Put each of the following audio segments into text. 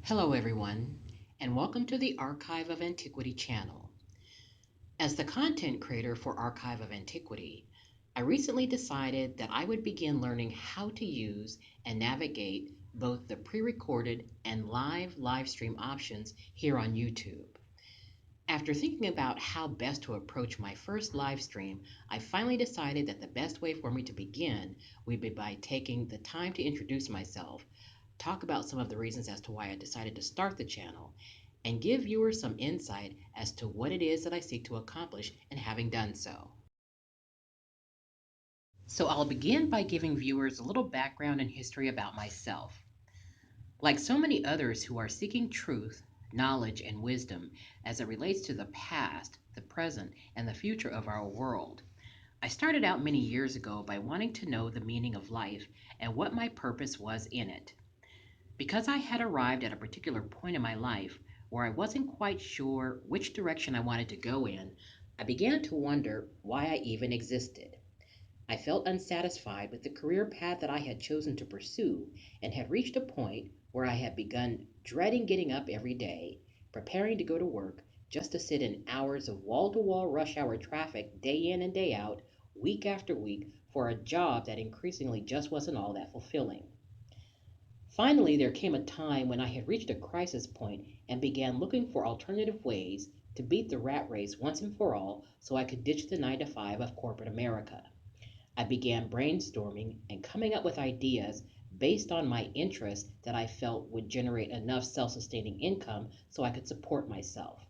Hello, everyone, and welcome to the Archive of Antiquity channel. As the content creator for Archive of Antiquity, I recently decided that I would begin learning how to use and navigate both the pre-recorded and live stream options here on YouTube. After thinking about how best to approach my first live stream, I finally decided that the best way for me to begin would be by taking the time to introduce myself, talk about some of the reasons as to why I decided to start the channel, and give viewers some insight as to what it is that I seek to accomplish in having done so. So I'll begin by giving viewers a little background and history about myself. Like so many others who are seeking truth, knowledge, and wisdom as it relates to the past, the present, and the future of our world, I started out many years ago by wanting to know the meaning of life and what my purpose was in it. Because I had arrived at a particular point in my life where I wasn't quite sure which direction I wanted to go in, I began to wonder why I even existed. I felt unsatisfied with the career path that I had chosen to pursue and had reached a point where I had begun dreading getting up every day, preparing to go to work just to sit in hours of wall to wall rush hour traffic day in and day out, week after week, for a job that increasingly just wasn't all that fulfilling. Finally, there came a time when I had reached a crisis point and began looking for alternative ways to beat the rat race once and for all so I could ditch the 9 to 5 of corporate America. I began brainstorming and coming up with ideas based on my interests that I felt would generate enough self sustaining income so I could support myself.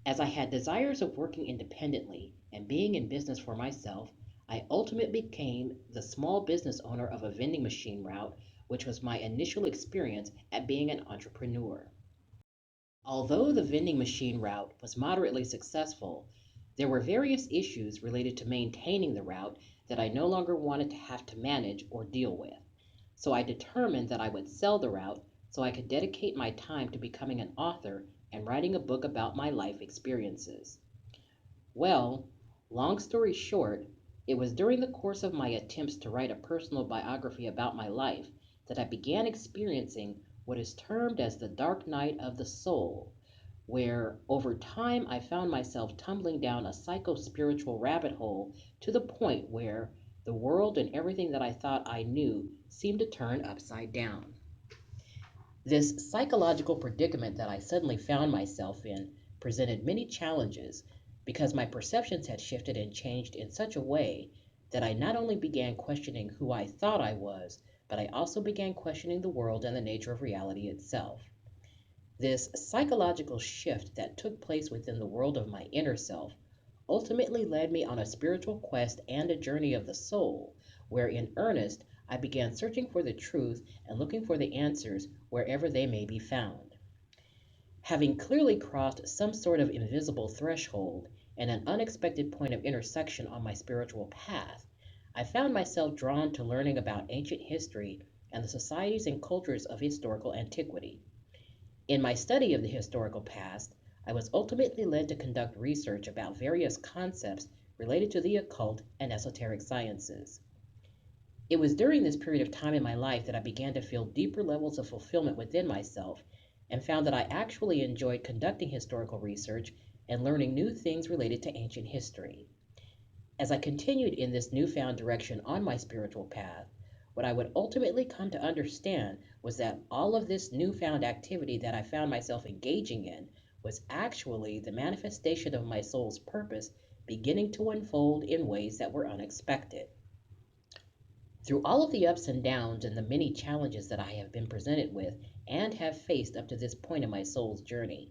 As I had desires of working independently and being in business for myself, I ultimately became the small business owner of a vending machine route, which was my initial experience at being an entrepreneur. Although the vending machine route was moderately successful, there were various issues related to maintaining the route that I no longer wanted to have to manage or deal with. So I determined that I would sell the route so I could dedicate my time to becoming an author and writing a book about my life experiences. Well, long story short, it was during the course of my attempts to write a personal biography about my life that I began experiencing what is termed as the dark night of the soul, where over time I found myself tumbling down a psycho spiritual rabbit hole to the point where the world and everything that I thought I knew seemed to turn upside down. This psychological predicament that I suddenly found myself in presented many challenges because my perceptions had shifted and changed in such a way that I not only began questioning who I thought I was, but I also began questioning the world and the nature of reality itself. This psychological shift that took place within the world of my inner self ultimately led me on a spiritual quest and a journey of the soul, where in earnest I began searching for the truth and looking for the answers wherever they may be found. Having clearly crossed some sort of invisible threshold and an unexpected point of intersection on my spiritual path, I found myself drawn to learning about ancient history and the societies and cultures of historical antiquity. In my study of the historical past, I was ultimately led to conduct research about various concepts related to the occult and esoteric sciences. It was during this period of time in my life that I began to feel deeper levels of fulfillment within myself and found that I actually enjoyed conducting historical research and learning new things related to ancient history. As I continued in this newfound direction on my spiritual path, what I would ultimately come to understand was that all of this newfound activity that I found myself engaging in was actually the manifestation of my soul's purpose beginning to unfold in ways that were unexpected. Through all of the ups and downs and the many challenges that I have been presented with and have faced up to this point in my soul's journey,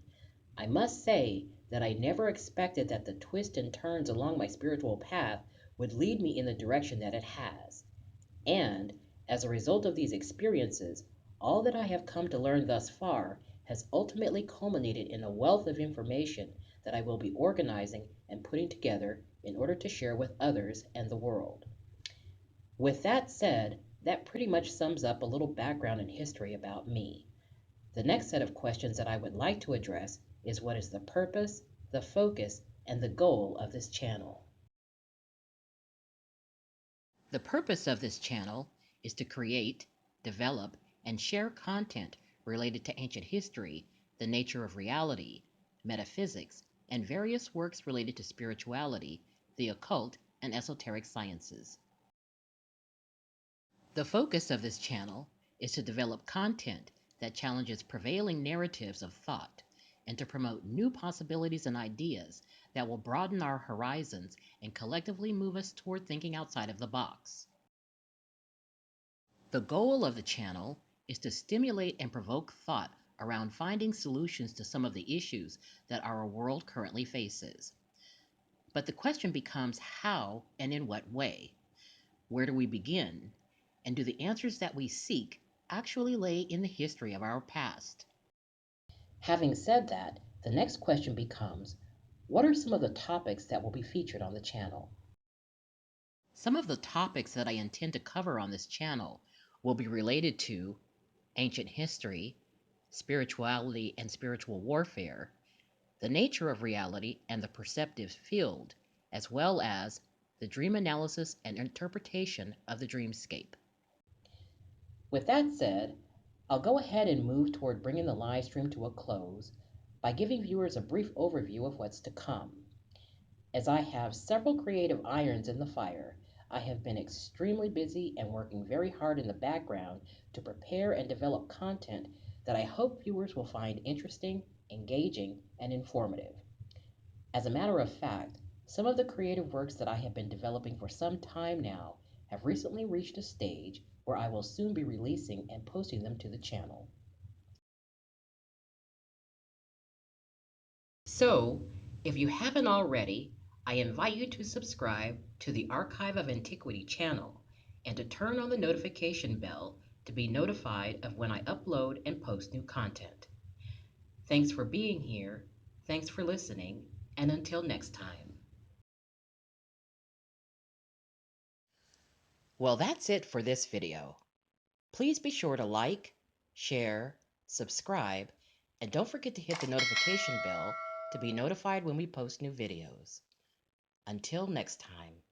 I must say that I never expected that the twists and turns along my spiritual path would lead me in the direction that it has. And, as a result of these experiences, all that I have come to learn thus far has ultimately culminated in a wealth of information that I will be organizing and putting together in order to share with others and the world. With that said, that pretty much sums up a little background and history about me. The next set of questions that I would like to address is what is the purpose, the focus, and the goal of this channel? The purpose of this channel is to create, develop, and share content related to ancient history, the nature of reality, metaphysics, and various works related to spirituality, the occult, and esoteric sciences. The focus of this channel is to develop content that challenges prevailing narratives of thought and to promote new possibilities and ideas that will broaden our horizons and collectively move us toward thinking outside of the box. The goal of the channel is to stimulate and provoke thought around finding solutions to some of the issues that our world currently faces. But the question becomes how and in what way? Where do we begin? And do the answers that we seek actually lay in the history of our past? Having said that, the next question becomes, what are some of the topics that will be featured on the channel? Some of the topics that I intend to cover on this channel will be related to ancient history, spirituality and spiritual warfare, the nature of reality and the perceptive field, as well as the dream analysis and interpretation of the dreamscape. With that said, I'll go ahead and move toward bringing the live stream to a close by giving viewers a brief overview of what's to come. As I have several creative irons in the fire, I have been extremely busy and working very hard in the background to prepare and develop content that I hope viewers will find interesting, engaging, and informative. As a matter of fact, some of the creative works that I have been developing for some time now have recently reached a stage where I will soon be releasing and posting them to the channel. So, if you haven't already, I invite you to subscribe to the Archive of Antiquity channel and to turn on the notification bell to be notified of when I upload and post new content. Thanks for being here, thanks for listening, and until next time. Well, that's it for this video. Please be sure to like, share, subscribe, and don't forget to hit the notification bell to be notified when we post new videos. Until next time.